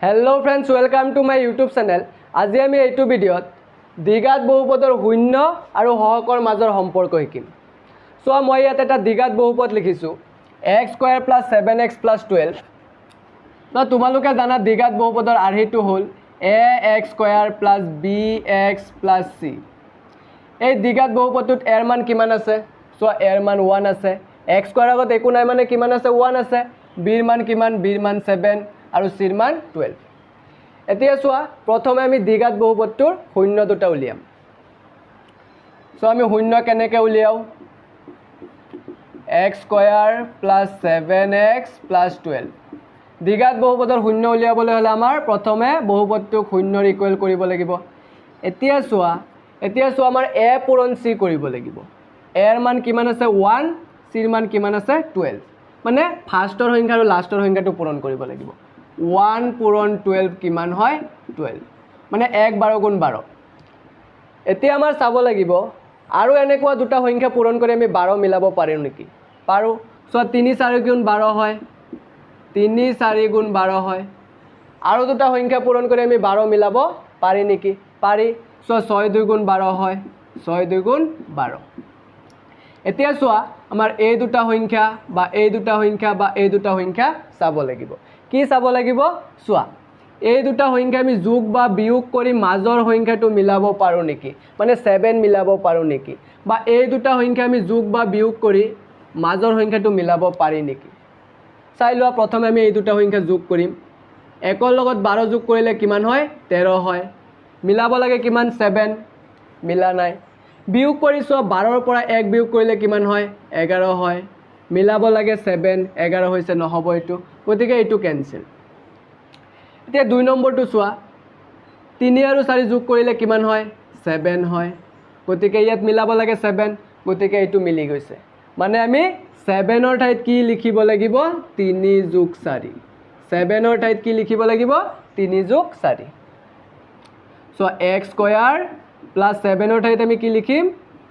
Hello friends, welcome to my YouTube channel. আজি আমি এইটো ভিডিঅ'ত দ্বিঘাত বহুপদৰ শূন্য আৰু সহকৰ মাজৰ সম্পৰ্ক শিকিম। সো মই ইয়াত এটা দ্বিঘাত বহুপদ লিখিছো x² + 7x + 12। না তোমালোকে জানা দ্বিঘাত বহুপদৰ আৰ্হিটো হ'ল ax² + bx + c। এই দ্বিঘাত বহুপদটোত এৰ মান কিমান আছে? সো এৰ মান 1 আছে। x² আগত একো নাই মানে কিমান আছে? 1 আছে। bৰ মান কিমান? bৰ মান 7 আৰু c ৰ মান 12। এতিয়া চোৱা প্ৰথমে আমি দ্বিঘাত বহুপদটোৰ শূন্য দুটা উলিয়াম। সো আমি শূন্য কেনেকৈ উলিয়াও? x² + 7x + 12। দ্বিঘাত বহুপদৰ শূন্য উলিয়াবলৈ হ'লে আমাৰ প্ৰথমে বহুপদটোক শূন্যৰ ইকুৱেল কৰিব লাগিব। এতিয়া চোৱা আমাৰ a পূৰণ c কৰিব লাগিব। a ৰ মান কিমান আছে? 1, c ৰ মান কিমান আছে? 12। মানে ফাৰ্ষ্টৰ সংখ্যা আৰু লাষ্টৰ সংখ্যাটো পূৰণ কৰিব লাগিব। 1 পূৰণ 12 কিমান হয়? 12। মানে 1 12 গুণ 12। এতিয়া আমাৰ চাব লাগিব আৰু এনেকুৱা দুটা সংখ্যা পূৰণ কৰি আমি 12 মিলাব পাৰিম নেকি? পাৰোঁ। সো 3 4 গুণ 12 হয়। 3 4 গুণ 12 হয়। আৰু দুটা সংখ্যা পূৰণ কৰি আমি 12 মিলাব পাৰি নেকি? পাৰি। সো 6 2 গুণ 12 হয়। 6 2 গুণ 12। এতিয়া চোৱা আমাৰ এই দুটা সংখ্যা বা এই দুটা সংখ্যা বা এই দুটা সংখ্যা চাব লাগিব। কি চাব লাগিব? চোৱা এই দুটা সংখ্যা আমি যোগ বা বিয়োগ কৰি মাজৰ সংখ্যাটো মিলাব পাৰোঁ নেকি? মানে 7 মিলাব পাৰোঁ নেকি? বা এই দুটা সংখ্যা আমি যোগ বা বিয়োগ কৰি মাজৰ সংখ্যাটো মিলাব পাৰি নেকি? চাই লোৱা প্ৰথমে আমি এই দুটা সংখ্যা যোগ কৰিম। 1 ৰ লগত 12 যোগ কৰিলে কিমান হয়? 13 হয়। মিলাব লাগে কিমান? 7। মিলা নাই। বিয়োগ কৰিছোঁ 12 ৰ পৰা 1 বিয়োগ কৰিলে কিমান হয়? 11 হয়। মিলাব লাগে 7, 11 হৈছে, নহ'ব এইটো, গতিকে এইটো কেনচেল। এতিয়া 2 নম্বৰটো চোৱা 3 আৰু 4 যোগ কৰিলে কিমান হয়? 7 হয়। গতিকে ইয়াত মিলাব লাগে 7, গতিকে এইটো মিলি গৈছে। মানে আমি 7ৰ ঠাইত কি লিখিব লাগিব? 3 যোগ 4। 7ৰ ঠাইত কি লিখিব লাগিব? 3 যোগ 4। সো x² + 7ৰ ঠাইত আমি কি লিখিম?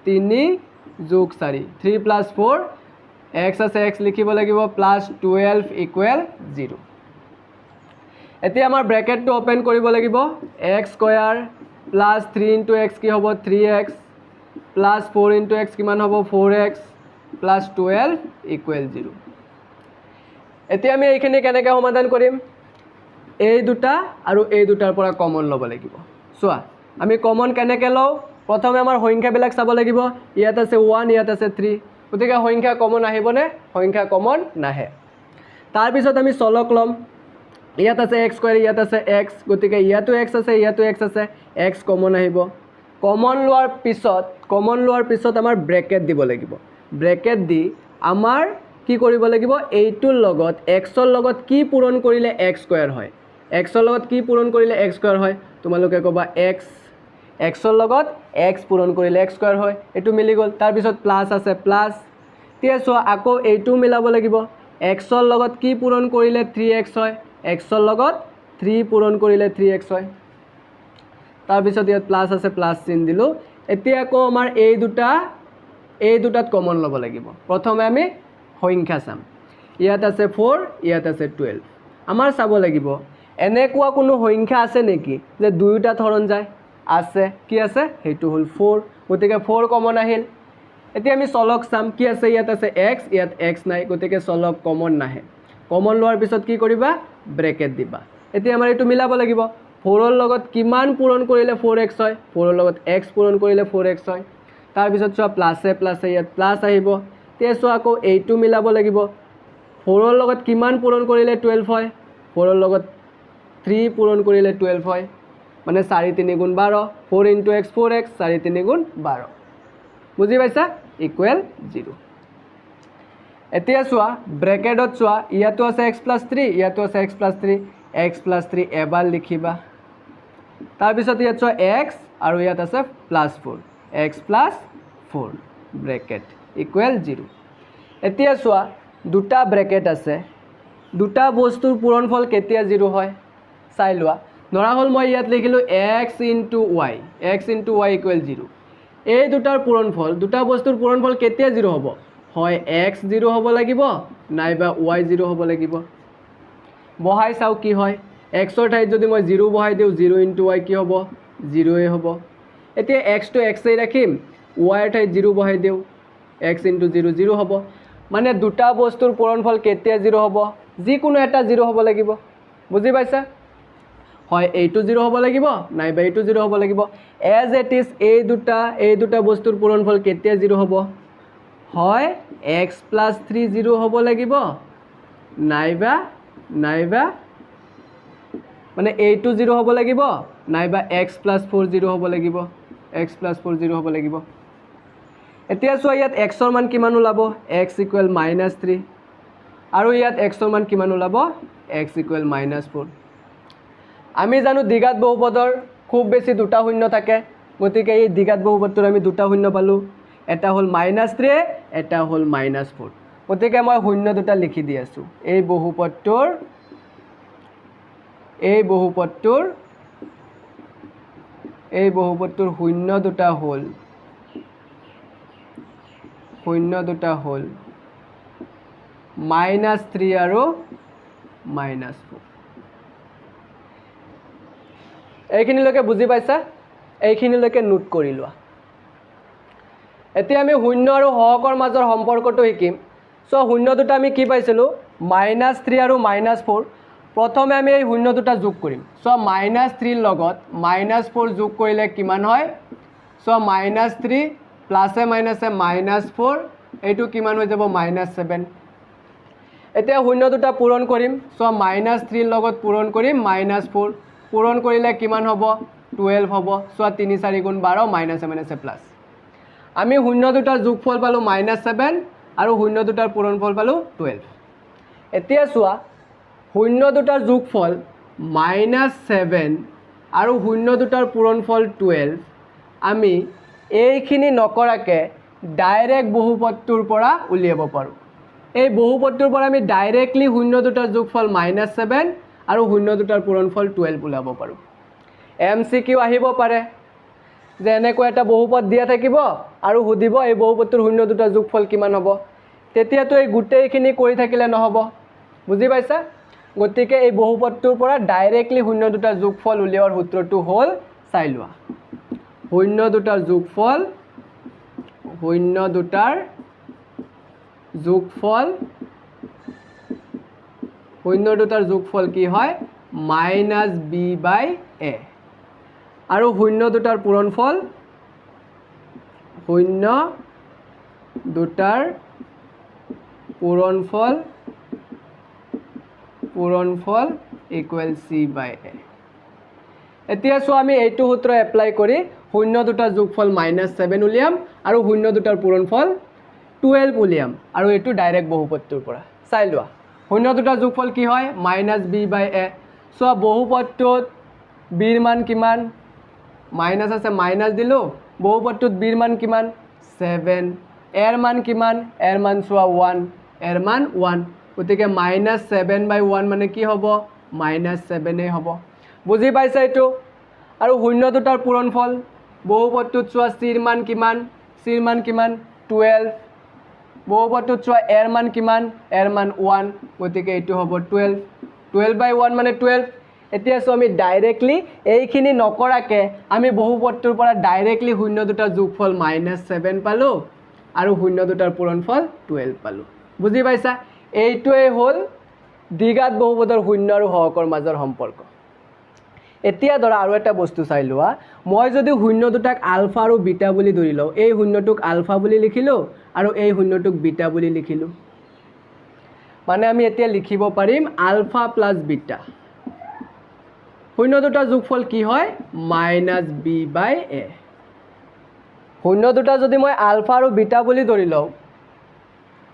3 যোগ 4। 3 + 4 x আছে, x লিখিব লাগিব, +12 = 0। এতিয়া আমাৰ ব্ৰেকেটটো ওপেন কৰিব লাগিব। x² + 3 × x কি হ'ব? 3x + 4 × x কিমান হ'ব? 4x +12 = 0। এতিয়া আমি এইখিনি কেনেকৈ সমাধান কৰিম? এই দুটা আৰু এই দুটাৰ পৰা কমন ল'ব লাগিব। চোৱা আমি কমন কেনেকৈ লওঁ? প্ৰথমে আমাৰ সংখ্যাবিলাক চাব লাগিব। ইয়াত আছে 1, ইয়াত আছে 3, গতিকে সংখ্যা কমন আহিবনে? সংখ্যা কমন নাহে। তাৰপিছত আমি চলক ল'ম। ইয়াত আছে x², ইয়াত আছে x, গতিকে ইয়াতো x আছে, ইয়াতো x আছে, x কমন আহিব। কমন লোৱাৰ পিছত আমাৰ ব্ৰেকেট দিব লাগিব। ব্ৰেকেট দি আমাৰ কি কৰিব লাগিব? এইটোৰ লগত x ৰ লগত কি পূৰণ কৰিলে x² হয়? x ৰ লগত কি পূৰণ কৰিলে x² হয়? তোমালোকে ক'বা x ৰ লগত x পূৰণ কৰিলে x² হয়। এইটো মিলি গ'ল। তাৰপিছত প্লাছ আছে, প্লাছ। এতিয়া চোৱা আকৌ এইটো মিলাব লাগিব। x ৰ লগত কি পূৰণ কৰিলে 3x হয়? x ৰ লগত 3 পূৰণ কৰিলে 3x হয়। তাৰপিছত ইয়াত প্লাছ আছে, প্লাছ চিন দিলোঁ। এতিয়া আকৌ আমাৰ এই দুটাত কমন ল'ব লাগিব। প্ৰথমে আমি সংখ্যা চাম। ইয়াত আছে 4, ইয়াত আছে 12। আমাৰ চাব লাগিব এনেকুৱা কোনো সংখ্যা আছে নেকি যে দুয়োটাত হৰণ যায়? আছে। কি আছে? সেইটো হ'ল 4, গতিকে 4 কমন আহিল। এতিয়া আমি চলক চাম। কি আছে? ইয়াত আছে x, ইয়াত x নাই, গতিকে চলক কমন নাহে। কমন লোৱাৰ পিছত কি কৰিবা? ব্ৰেকেট দিবা। এতিয়া আমাৰ এইটো মিলাব লাগিব। 4ৰ লগত কিমান পূৰণ কৰিলে 4x হয়? 4ৰ লগত x পূৰণ কৰিলে 4x হয়। তাৰপিছত চোৱা প্লাছে, ইয়াত প্লাছ আহিব। এতিয়া চোৱা আকৌ এইটো মিলাব লাগিব। 4ৰ লগত কিমান পূৰণ কৰিলে 12 হয়? 4ৰ লগত 3 পূৰণ কৰিলে 12 হয়। মানে 4 3 গুণ 12, 4 × x 4x, 4 3 গুণ 12। বুজি পাইছা? = 0। এতিয়া চোৱা ব্ৰেকেটত চোৱা, ইয়াতো আছে x + 3, ইয়াতো আছে x + 3, x + 3 এবাৰ লিখিবা। তাৰপিছত ইয়াত চোৱা x আৰু ইয়াত আছে +4, x + 4 ব্ৰেকেট = 0। এতিয়া চোৱা দুটা ব্ৰেকেট আছে। দুটা বস্তুৰ পূৰণফল কেতিয়া 0 হয়? চাই লোৱা। ধৰা হ'ল মই ইয়াত লিখিলোঁ x × y, x × y = 0। এই দুটাৰ পূৰণফল, দুটা বস্তুৰ পূৰণফল কেতিয়া 0 হ'ব? হয় x 0 হ'ব লাগিব, নাইবা y 0 হ'ব লাগিব। বহাই চাওঁ কি হয়। এক্সৰ ঠাইত যদি মই 0 বহাই দিওঁ 0 ইনটু y কি হ'ব 0 হ'ব এতিয়া x টো x এই ৰাখিম y ৰ ঠাইত 0 বহাই দিওঁ x ইনটু 0 0 হ'ব মানে দুটা বস্তুৰ পূৰণফল কেতিয়া 0 হ'ব যিকোনো এটা 0 হ'ব লাগিব বুজি পাইছা হয় এইটো 0 হ'ব লাগিব নাইবা এইটো 0 হ'ব লাগিব এজ ইট ইজ এই দুটা বস্তুৰ পূৰণফল কেতিয়া 0 হ'ব হয় x + 3 0 হ'ব লাগিব নাইবা মানে এইটো 0 হ'ব লাগিব নাইবা x + 4 0 হ'ব লাগিব x + 4 0 হ'ব লাগিব এতিয়া চোৱা ইয়াত x ৰ মান কিমান ওলাব x = -3 আৰু ইয়াত x ৰ মান কিমান ওলাব x = -4 আমি জানো দ্বিঘাত বহুপদৰ খুব বেছি দুটা শূন্য থাকে গতিকে এই দ্বিঘাত বহুপদটোৰ আমি দুটা শূন্য পালো এটা হ'ল -3 এটা হ'ল -4 গতিকে মই শূন্য দুটা লিখি দি আছো এই বহুপদটোৰ শূন্য দুটা হ'ল -3 আৰু -4 এইখিনিলৈকে বুজি পাইছা এইখিনিলৈকে নোট কৰি লোৱা এতিয়া আমি শূন্য আৰু সহকৰ মাজৰ সম্পৰ্কটো শিকিম সো শূন্য দুটা আমি কি পাইছিলো -3 আৰু -4 প্ৰথমে আমি এই শূন্য দুটা যোগ কৰিম সো -3 ৰ লগত -4 যোগ কৰিলে কিমান হয় সো -3 প্লাসে মাইনাসে -4 এইটো কিমান হৈ যাব -7 এতিয়া শূন্য দুটা পূৰণ কৰিম সো -3 ৰ লগত পূৰণ কৰিম -4 পূৰণ কৰিলে কিমান হ'ব 12 হ'ব সো 3 4 গুণ 12 মাইনাসে মাইনাসে প্লাস আমি শূন্য দুটাৰ যোগফল পালো -7 আৰু শূন্য দুটাৰ পূৰণফল পালো 12 এতিয়া চোৱা শূন্য দুটাৰ যোগফল -7 আৰু শূন্য দুটাৰ পূৰণফল 12 আমি এইখিনি নকৰাকে ডাইৰেক্ট বহুপদটোৰ পৰা উলিয়াব পাৰো এই বহুপদটোৰ পৰা আমি ডাইৰেক্টলি শূন্য দুটাৰ যোগফল -7 আৰু শূন্য দুটাৰ পূৰণফল 12 উলিয়াব পাৰো MCQ আহিব পাৰে যে এনেকৈ এটা বহুপদ দিয়া থাকিব আৰু সুধিব এই বহুপদটোৰ শূন্য দুটাৰ যোগফল কিমান হ'ব তেতিয়াতো এই গোটেইখিনি কৰি থাকিলে নহব বুজি পাইছা গতিকে এই বহুপদটোৰ পৰা ডাইৰেক্টলি শূন্য দুটাৰ যোগফল উলিওৱাৰ সূত্ৰটো হ'ল চাই লোৱা শূন্য দুটাৰ যোগফল কি হয় -b/a আৰু শূন্য দুটাৰ পূৰণফল equal c/a এতিয়া সো আমি এইটো সূত্ৰ এপ্লাই কৰি শূন্য দুটাৰ যোগফল -7 উলিয়াম আৰু শূন্য দুটাৰ পূৰণফল 12 উলিয়াম আৰু এইটো ডাইৰেক্ট বহুপদটোৰ পৰা চাই লোৱা শূন্য দুটাৰ যোগফল কি হয় -b/a সো বহুপদটোত b ৰ মান কিমান মাইনাস আছে মাইনাস দিলো বহুপদটোত b ৰ মান কিমান 7 এৰ মান কিমান এৰ মান চোৱা 1 এৰ মান 1 গতিকে -7/1 মানে কি হ'ব -7 হ'ব বুজি পাইছা এইটো আৰু শূন্য দুটাৰ পূৰণফল বহুপদটোত চোৱা c ৰ মান কিমান 12 বহুপদটোত চোৱা এৰ মান কিমান এৰ মান 1 গতিকে এইটো হ'ব 12/1 মানে 12 এতিয়া সো আমি ডাইৰেক্টলি এইখিনি নকৰাকে আমি বহুপদটোৰ পৰা ডাইৰেক্টলি শূন্য দুটাৰ যোগফল -7 পালো আৰু শূন্য দুটাৰ পূৰণফল 12 পালো বুজি পাইছা এইটোৱে হ'ল দ্বিঘাত বহুপদৰ শূন্য আৰু সহকৰ মাজৰ সম্পৰ্ক এতিয়া ধৰা আৰু এটা বস্তু চাই লোৱা মই যদি শূন্য দুটাক আলফা আৰু বিটা বুলি ধৰি লওঁ এই শূন্যটোক আলফা বুলি লিখিলো আৰু এই শূন্যটোক বিটা বুলি লিখিলো মানে আমি এতিয়া লিখিব পাৰিম আলফা প্লাস বিটা শূন্য দুটাৰ যোগফল কি হয় -b/a শূন্য দুটা যদি মই আলফা আৰু বিটা বুলি ধৰি লওঁ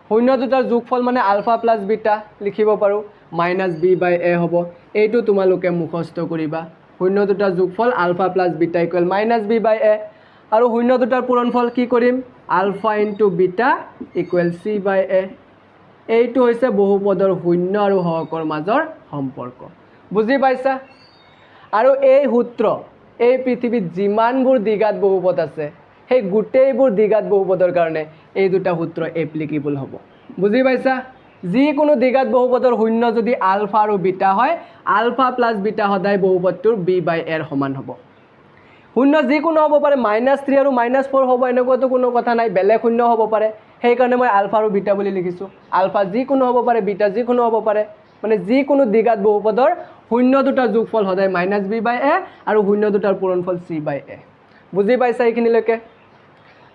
শূন্য দুটাৰ যোগফল মানে আলফা প্লাস বিটা লিখিব পাৰো -b/a হ'ব এইটো তোমালোকে মুখস্থ কৰিবা শূন্য দুটাৰ যোগফল ULFA plus beta equal -b/a আৰু শূন্য দুটাৰ পূৰণফল কি কৰিম ULFA into beta equal c/a এইটো হৈছে বহুপদৰ শূন্য আৰু সহকৰ মাজৰ সম্পৰ্ক বুজি পাইছা আৰু এই সূত্ৰ এই পৃথিৱীত যিমানবোৰ দ্বিঘাত বহুপদ আছে সেই গোটেইবোৰ দ্বিঘাত বহুপদৰ কাৰণে এই দুটা সূত্ৰ এপ্লিকেবল হ'ব বুজি পাইছা যিকোনো দ্বিঘাত বহুপদৰ শূন্য যদি আলফা আৰু বিটা হয় আলফা প্লাছ বিটা সদায় বহুপদটোৰ b/a ৰ সমান হ'ব শূন্য যিকোনো হ'ব পাৰে -3 আৰু -4 হ'ব এনেকুৱাতো কোনো কথা নাই বেলেগ শূন্য হ'ব পাৰে সেইকাৰণে মই আলফা আৰু বিটা বুলি লিখিছোঁ আলফা যিকোনো হ'ব পাৰে বিটা যিকোনো হ'ব পাৰে মানে যিকোনো দ্বিঘাত বহুপদৰ শূন্য দুটাৰ যোগফল সদায় -b/a আৰু শূন্য দুটাৰ পূৰণফল c/a বুজি পাইছা এইখিনিলৈকে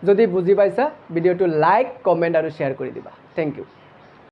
যদি বুজি পাইছা ভিডিঅ'টো লাইক কমেণ্ট আৰু শ্বেয়াৰ কৰি দিবা থেংক ইউ